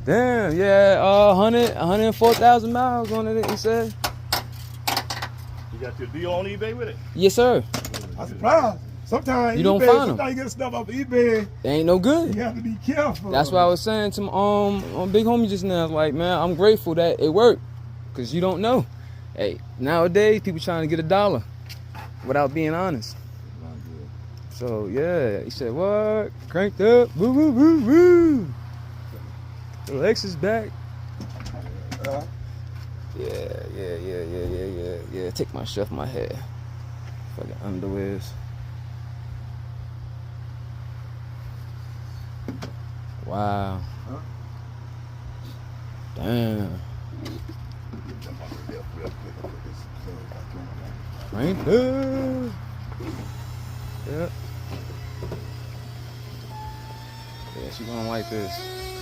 Damn, yeah, 104,000 miles on it, he said. You got your deal on eBay with it? Yes, sir. I'm surprised. Sometimes You don't eBay, find 'em. sometimes you get stuff off eBay. They ain't no good. You have to be careful. That's what I was saying to my big homie just now. Like, man, I'm grateful that it worked, cause you don't know. Hey, nowadays people trying to get $1 without being honest. So yeah, he said, "What? Cranked up, woo woo woo woo." The Lexus back. Yeah. Take my shirt off my head. Fucking underwears. Wow. Damn. Cranked up. Yep. Yeah, she gonna like this.